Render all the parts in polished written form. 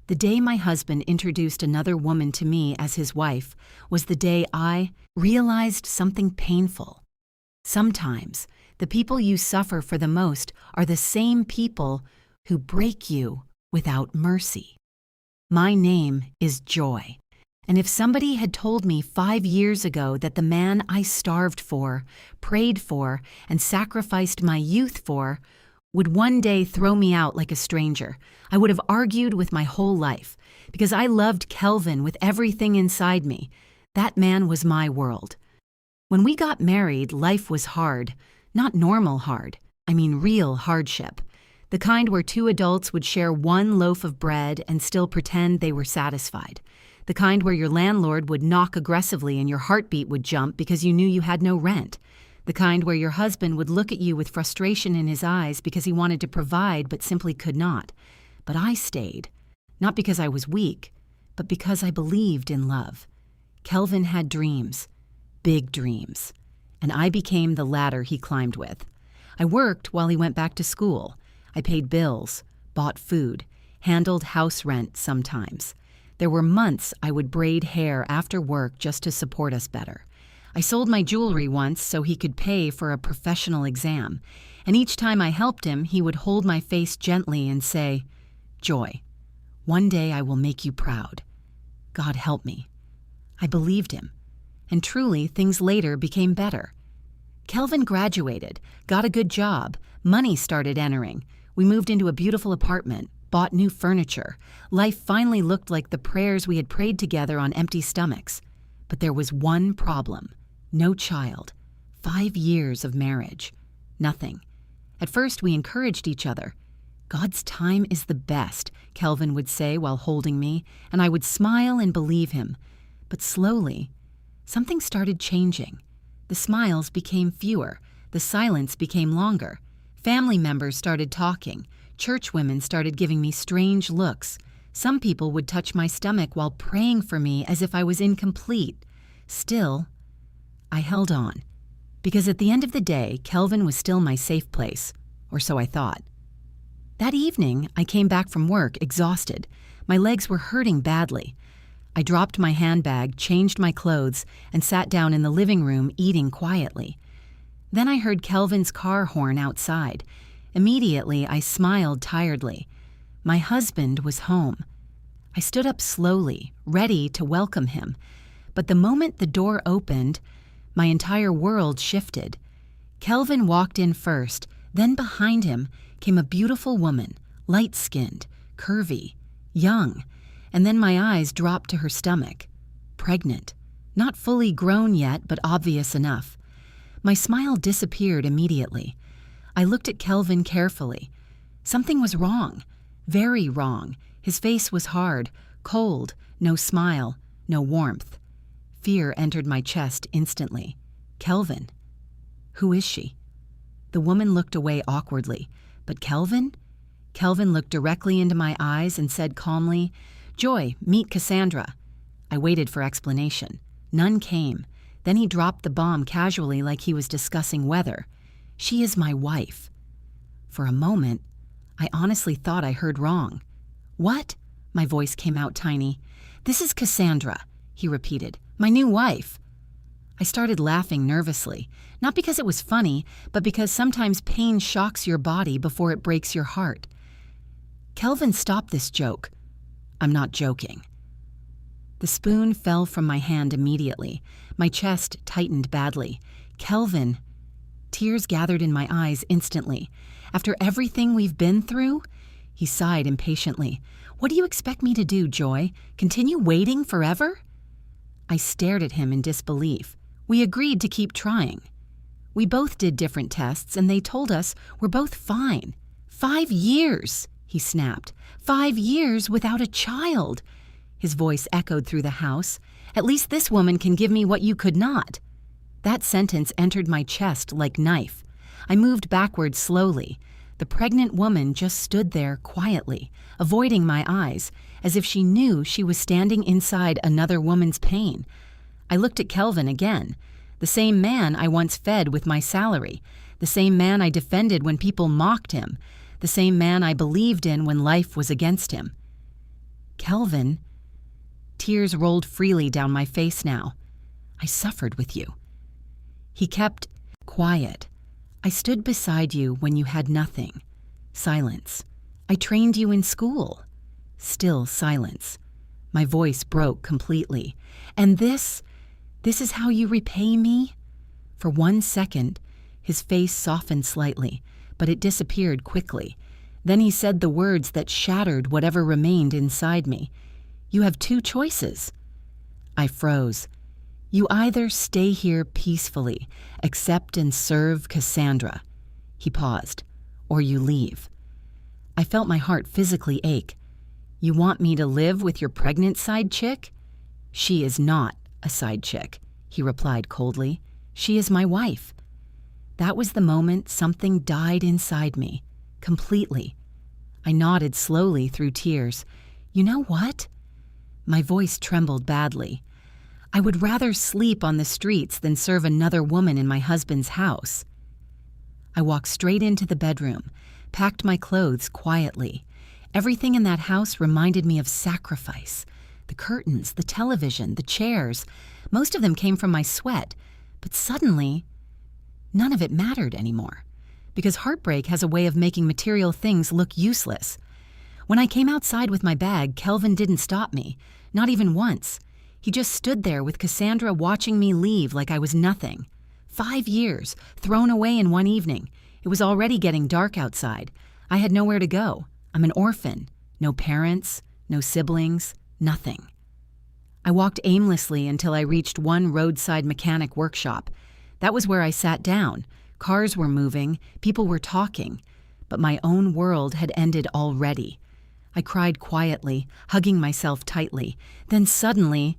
The day my husband introduced another woman to me as his wife was the day I realized something painful. Sometimes, the people you suffer for the most are the same people who break you without mercy. My name is Joy, and if somebody had told me 5 years ago that the man I starved for, prayed for, and sacrificed my youth for would one day throw me out like a stranger, I would have argued with my whole life, because I loved Kelvin with everything inside me. That man was my world. When we got married, life was hard. Not normal hard. I mean real hardship. The kind where two adults would share one loaf of bread and still pretend they were satisfied. The kind where your landlord would knock aggressively and your heartbeat would jump because you knew you had no rent. The kind where your husband would look at you with frustration in his eyes because he wanted to provide but simply could not. But I stayed, not because I was weak, but because I believed in love. Kelvin had dreams, big dreams, and I became the ladder he climbed with. I worked while he went back to school. I paid bills, bought food, handled house rent sometimes. There were months I would braid hair after work just to support us better. I sold my jewelry once so he could pay for a professional exam, and each time I helped him, he would hold my face gently and say, "Joy, one day I will make you proud." God help me. I believed him, and truly things later became better. Kelvin graduated, got a good job, money started entering. We moved into a beautiful apartment, bought new furniture. Life finally looked like the prayers we had prayed together on empty stomachs. But there was one problem. No child. 5 years of marriage. Nothing. At first, we encouraged each other. "God's time is the best," Kelvin would say while holding me, and I would smile and believe him. But slowly, something started changing. The smiles became fewer. The silence became longer. Family members started talking. Church women started giving me strange looks. Some people would touch my stomach while praying for me as if I was incomplete. Still, I held on, because at the end of the day, Kelvin was still my safe place, or so I thought. That evening, I came back from work exhausted. My legs were hurting badly. I dropped my handbag, changed my clothes, and sat down in the living room eating quietly. Then I heard Kelvin's car horn outside. Immediately, I smiled tiredly. My husband was home. I stood up slowly, ready to welcome him. But the moment the door opened, my entire world shifted. Kelvin walked in first, then behind him came a beautiful woman, light-skinned, curvy, young, and then my eyes dropped to her stomach. Pregnant. Not fully grown yet, but obvious enough. My smile disappeared immediately. I looked at Kelvin carefully. Something was wrong. Very wrong. His face was hard, cold, no smile, no warmth. Fear entered my chest instantly. Kelvin. Who is she? The woman looked away awkwardly. But Kelvin? Kelvin looked directly into my eyes and said calmly, "Joy, meet Cassandra." I waited for explanation. None came. Then he dropped the bomb casually like he was discussing weather. "She is my wife." For a moment, I honestly thought I heard wrong. "What?" My voice came out tiny. "This is Cassandra," he repeated. "My new wife." I started laughing nervously, not because it was funny, but because sometimes pain shocks your body before it breaks your heart. "Kelvin, stop this joke." "I'm not joking." The spoon fell from my hand immediately. My chest tightened badly. "Kelvin." Tears gathered in my eyes instantly. "After everything we've been through?" He sighed impatiently. "What do you expect me to do, Joy? Continue waiting forever?" I stared at him in disbelief. "We agreed to keep trying. We both did different tests, and they told us we're both fine." 5 years, he snapped. 5 years without a child. His voice echoed through the house. "At least this woman can give me what you could not." That sentence entered my chest like knife. I moved backward slowly. The pregnant woman just stood there quietly, avoiding my eyes, as if she knew she was standing inside another woman's pain. I looked at Kelvin again, the same man I once fed with my salary, the same man I defended when people mocked him, the same man I believed in when life was against him. Kelvin. Tears rolled freely down my face now. I suffered with you. He kept quiet. I stood beside you when you had nothing. Silence. I trained you in school. Still silence. My voice broke completely. And this is how you repay me? For 1 second, his face softened slightly, but it disappeared quickly. Then he said the words that shattered whatever remained inside me. You have 2 choices. I froze. You either stay here peacefully, accept and serve Cassandra. He paused. Or you leave. I felt my heart physically ache. You want me to live with your pregnant side chick? She is not a side chick, he replied coldly. She is my wife. That was the moment something died inside me, completely. I nodded slowly through tears. You know what? My voice trembled badly. I would rather sleep on the streets than serve another woman in my husband's house. I walked straight into the bedroom, packed my clothes quietly. Everything in that house reminded me of sacrifice. The curtains, the television, the chairs. Most of them came from my sweat. But suddenly, none of it mattered anymore. Because heartbreak has a way of making material things look useless. When I came outside with my bag, Kelvin didn't stop me. Not even once. He just stood there with Cassandra watching me leave like I was nothing. 5 years, thrown away in one evening. It was already getting dark outside. I had nowhere to go. I'm an orphan. No parents, no siblings, nothing. I walked aimlessly until I reached one roadside mechanic workshop. That was where I sat down. Cars were moving, people were talking. But my own world had ended already. I cried quietly, hugging myself tightly. Then suddenly,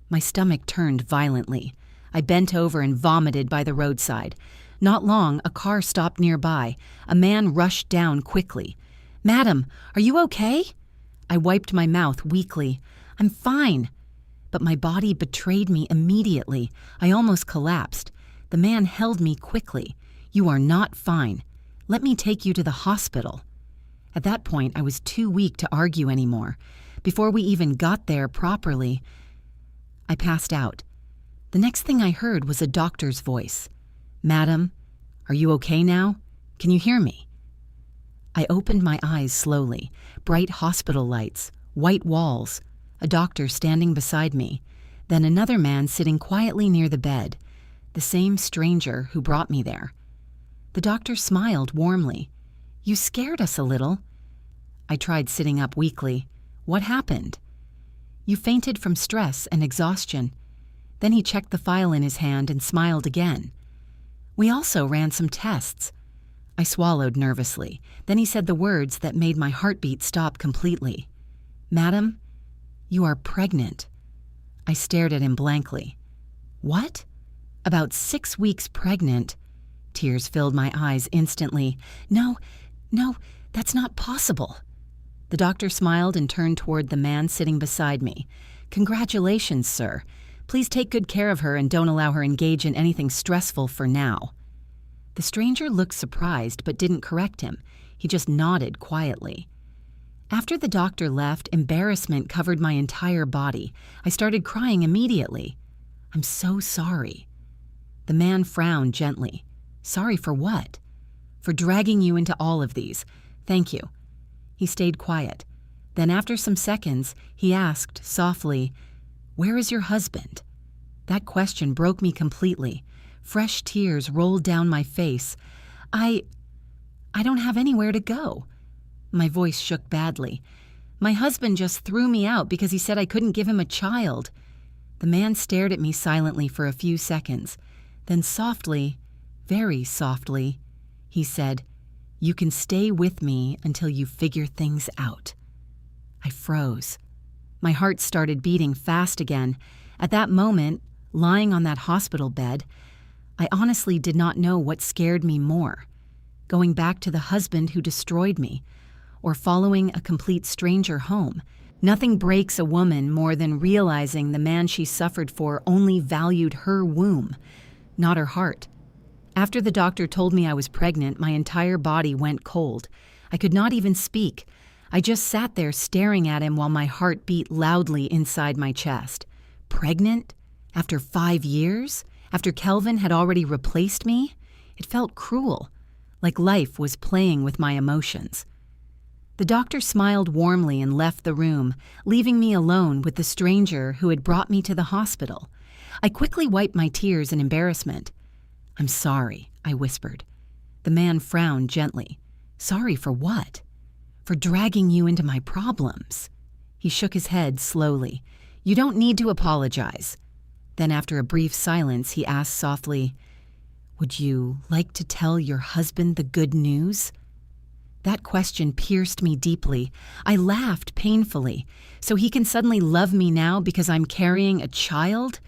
my stomach turned violently. I bent over and vomited by the roadside. Not long, a car stopped nearby. A man rushed down quickly. Madam, are you okay? I wiped my mouth weakly. I'm fine. But my body betrayed me immediately. I almost collapsed. The man held me quickly. You are not fine. Let me take you to the hospital. At that point, I was too weak to argue anymore. Before we even got there properly, I passed out. The next thing I heard was a doctor's voice. Madam, are you okay now? Can you hear me? I opened my eyes slowly. Bright hospital lights, white walls, a doctor standing beside me, then another man sitting quietly near the bed, the same stranger who brought me there. The doctor smiled warmly. You scared us a little. I tried sitting up weakly. What happened? You fainted from stress and exhaustion. Then he checked the file in his hand and smiled again. We also ran some tests. I swallowed nervously. Then he said the words that made my heartbeat stop completely. Madam, you are pregnant. I stared at him blankly. What? About 6 weeks pregnant. Tears filled my eyes instantly. No, that's not possible. The doctor smiled and turned toward the man sitting beside me. Congratulations, sir. Please take good care of her and don't allow her engage in anything stressful for now. The stranger looked surprised but didn't correct him. He just nodded quietly. After the doctor left, embarrassment covered my entire body. I started crying immediately. I'm so sorry. The man frowned gently. Sorry for what? For dragging you into all of these. Thank you. He stayed quiet. Then after some seconds, he asked softly, Where is your husband? That question broke me completely. Fresh tears rolled down my face. I don't have anywhere to go. My voice shook badly. My husband just threw me out because he said I couldn't give him a child. The man stared at me silently for a few seconds. Then softly, very softly, he said, You can stay with me until you figure things out. I froze. My heart started beating fast again. At that moment, lying on that hospital bed, I honestly did not know what scared me more. Going back to the husband who destroyed me, or following a complete stranger home. Nothing breaks a woman more than realizing the man she suffered for only valued her womb, not her heart. After the doctor told me I was pregnant, my entire body went cold. I could not even speak. I just sat there staring at him while my heart beat loudly inside my chest. Pregnant? After 5 years? After Kelvin had already replaced me? It felt cruel, like life was playing with my emotions. The doctor smiled warmly and left the room, leaving me alone with the stranger who had brought me to the hospital. I quickly wiped my tears in embarrassment. "I'm sorry," I whispered. The man frowned gently. "Sorry for what?" "For dragging you into my problems." He shook his head slowly. "You don't need to apologize." Then after a brief silence, he asked softly, "Would you like to tell your husband the good news?" That question pierced me deeply. I laughed painfully. "So he can suddenly love me now because I'm carrying a child?"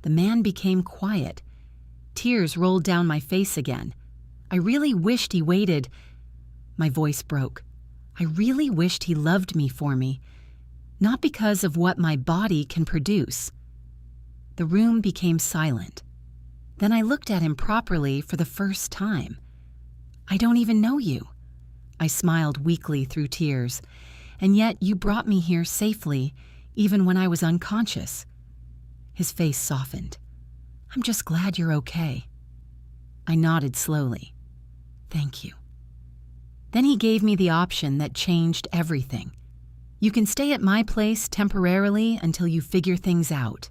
The man became quiet. Tears rolled down my face again. I really wished he waited. My voice broke. I really wished he loved me for me, not because of what my body can produce. The room became silent. Then I looked at him properly for the first time. "I don't even know you." I smiled weakly through tears. "And yet you brought me here safely, even when I was unconscious." His face softened. "I'm just glad you're okay." I nodded slowly. "Thank you." Then he gave me the option that changed everything. "You can stay at my place temporarily until you figure things out."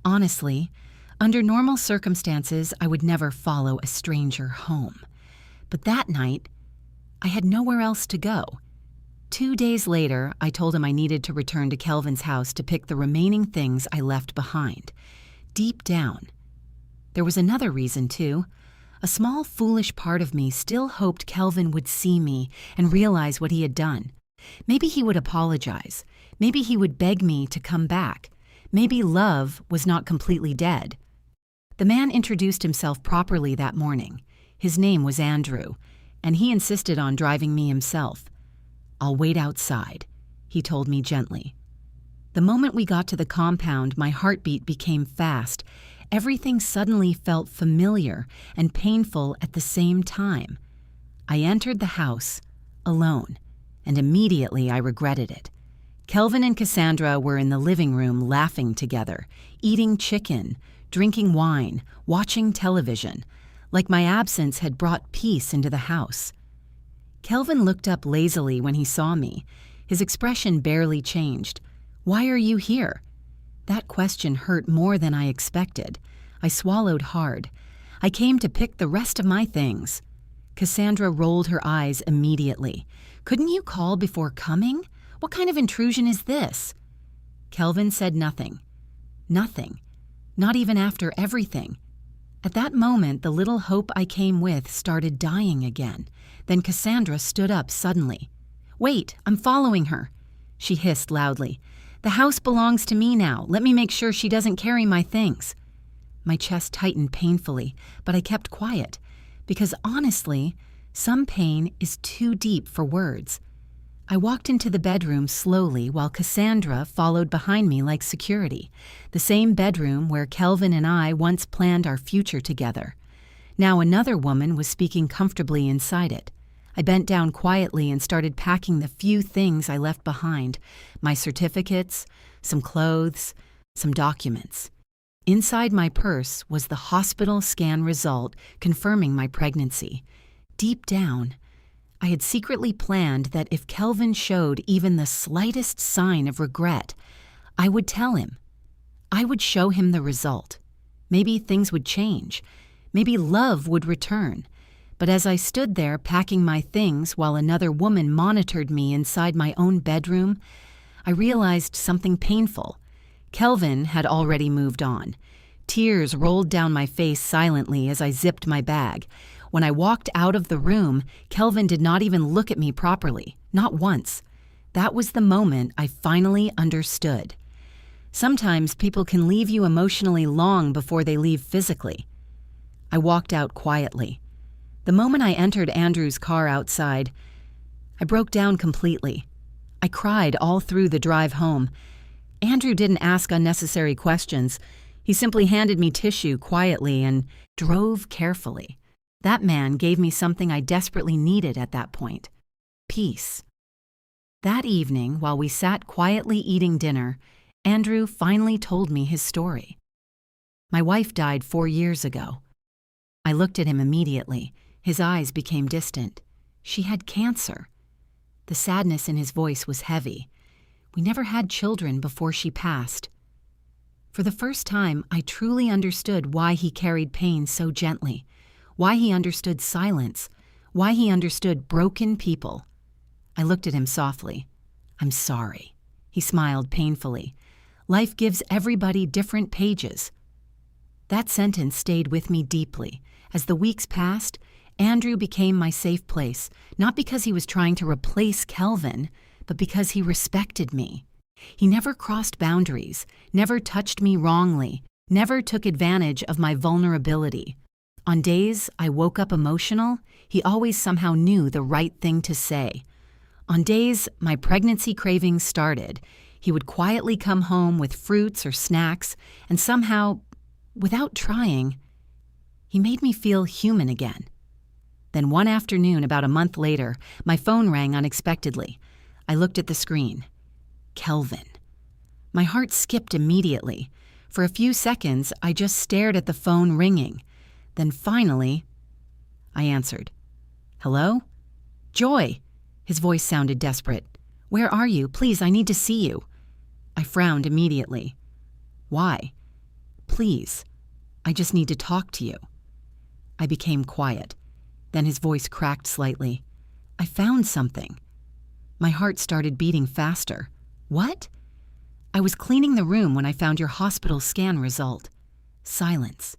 Honestly, under normal circumstances, I would never follow a stranger home. But that night, I had nowhere else to go. 2 days later, I told him I needed to return to Kelvin's house to pick the remaining things I left behind. Deep down, there was another reason too. A small, foolish part of me still hoped Kelvin would see me and realize what he had done. Maybe he would apologize. Maybe he would beg me to come back. Maybe love was not completely dead. The man introduced himself properly that morning. His name was Andrew, and he insisted on driving me himself. "I'll wait outside," he told me gently. The moment we got to the compound, my heartbeat became fast. Everything suddenly felt familiar and painful at the same time. I entered the house, alone, and immediately I regretted it. Kelvin and Cassandra were in the living room laughing together, eating chicken, drinking wine, watching television, like my absence had brought peace into the house. Kelvin looked up lazily when he saw me. His expression barely changed. "Why are you here?" That question hurt more than I expected. I swallowed hard. "I came to pick the rest of my things." Cassandra rolled her eyes immediately. "Couldn't you call before coming? What kind of intrusion is this?" Kelvin said nothing. Nothing. Not even after everything. At that moment, the little hope I came with started dying again. Then Cassandra stood up suddenly. "Wait, I'm following her," she hissed loudly. "The house belongs to me now. Let me make sure she doesn't carry my things." My chest tightened painfully, but I kept quiet, because honestly, some pain is too deep for words. I walked into the bedroom slowly while Cassandra followed behind me like security, the same bedroom where Kelvin and I once planned our future together. Now another woman was speaking comfortably inside it. I bent down quietly and started packing the few things I left behind, my certificates, some clothes, some documents. Inside my purse was the hospital scan result confirming my pregnancy. Deep down, I had secretly planned that if Kelvin showed even the slightest sign of regret, I would tell him. I would show him the result. Maybe things would change. Maybe love would return. But as I stood there packing my things while another woman monitored me inside my own bedroom, I realized something painful. Kelvin had already moved on. Tears rolled down my face silently as I zipped my bag. When I walked out of the room, Kelvin did not even look at me properly, not once. That was the moment I finally understood. Sometimes people can leave you emotionally long before they leave physically. I walked out quietly. The moment I entered Andrew's car outside, I broke down completely. I cried all through the drive home. Andrew didn't ask unnecessary questions. He simply handed me tissue quietly and drove carefully. That man gave me something I desperately needed at that point: peace. That evening, while we sat quietly eating dinner, Andrew finally told me his story. My wife died 4 years ago. I looked at him immediately. His eyes became distant. She had cancer. The sadness in his voice was heavy. We never had children before she passed. For the first time, I truly understood why he carried pain so gently, why he understood silence, why he understood broken people. I looked at him softly. "I'm sorry." He smiled painfully. "Life gives everybody different pages." That sentence stayed with me deeply. As the weeks passed, Andrew became my safe place, not because he was trying to replace Kelvin, but because he respected me. He never crossed boundaries, never touched me wrongly, never took advantage of my vulnerability. On days I woke up emotional, he always somehow knew the right thing to say. On days my pregnancy cravings started, he would quietly come home with fruits or snacks, and somehow, without trying, he made me feel human again. Then one afternoon, about a month later, my phone rang unexpectedly. I looked at the screen. Kelvin. My heart skipped immediately. For a few seconds, I just stared at the phone ringing. Then finally, I answered. "Hello? Joy." His voice sounded desperate. "Where are you? Please, I need to see you." I frowned immediately. "Why?" "Please, I just need to talk to you." I became quiet. Then his voice cracked slightly. "I found something." My heart started beating faster. "What?" "I was cleaning the room when I found your hospital scan result." Silence.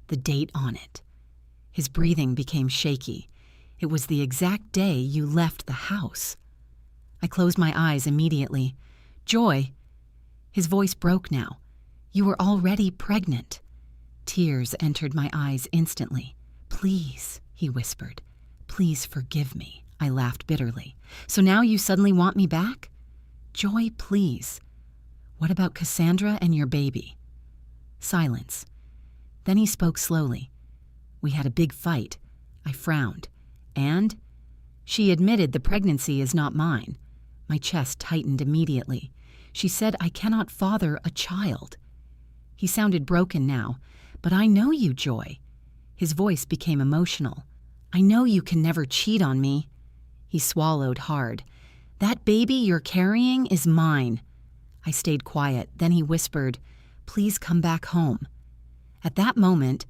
The date on it. His breathing became shaky. "It was the exact day you left the house." I closed my eyes immediately. "Joy." His voice broke now. "You were already pregnant." Tears entered my eyes instantly. "Please," he whispered. "Please forgive me." I laughed bitterly. "So now you suddenly want me back?" "Joy, please. What about Cassandra and your baby?" Silence. Then he spoke slowly. "We had a big fight." I frowned. "And?" "She admitted the pregnancy is not mine." My chest tightened immediately. "She said I cannot father a child." He sounded broken now. "But I know you, Joy." His voice became emotional. "I know you can never cheat on me." He swallowed hard. "That baby you're carrying is mine." I stayed quiet. Then he whispered, "Please come back home." At that moment,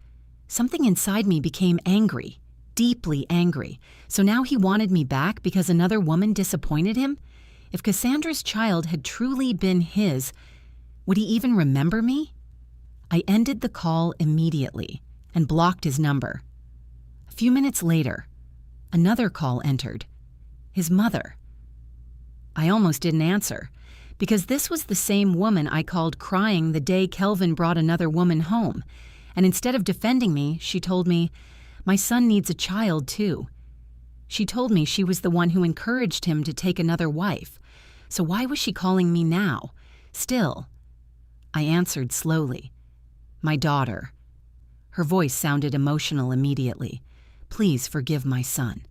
something inside me became angry, deeply angry. So now he wanted me back because another woman disappointed him? If Cassandra's child had truly been his, would he even remember me? I ended the call immediately and blocked his number. A few minutes later, another call entered. His mother. I almost didn't answer, because this was the same woman I called crying the day Kelvin brought another woman home, and instead of defending me, she told me, "My son needs a child too." She told me she was the one who encouraged him to take another wife, so why was she calling me now? Still, I answered slowly. "My daughter." Her voice sounded emotional immediately. "Please forgive my son."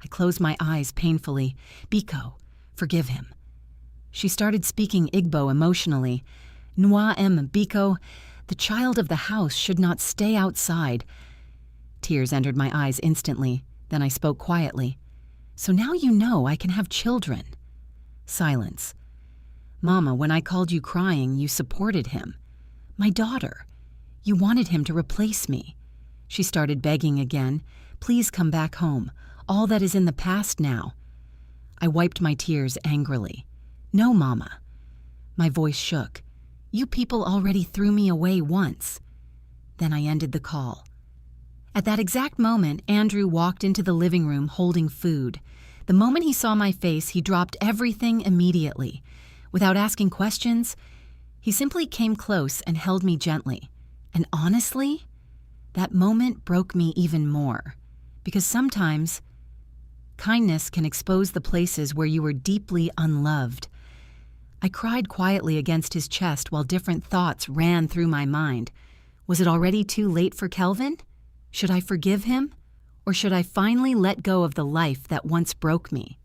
I closed my eyes painfully. "Biko, forgive him." She started speaking Igbo emotionally. "Nwa em Biko, the child of the house should not stay outside." Tears entered my eyes instantly. Then I spoke quietly. "So now you know I can have children." Silence. "Mama, when I called you crying, you supported him." "My daughter, you wanted him to replace me." She started begging again. "Please come back home. All that is in the past now." I wiped my tears angrily. "No, Mama." My voice shook. "You people already threw me away once." Then I ended the call. At that exact moment, Andrew walked into the living room holding food. The moment he saw my face, he dropped everything immediately. Without asking questions, he simply came close and held me gently. And honestly, that moment broke me even more. Because sometimes, kindness can expose the places where you were deeply unloved. I cried quietly against his chest while different thoughts ran through my mind. Was it already too late for Kelvin? Should I forgive him? Or should I finally let go of the life that once broke me?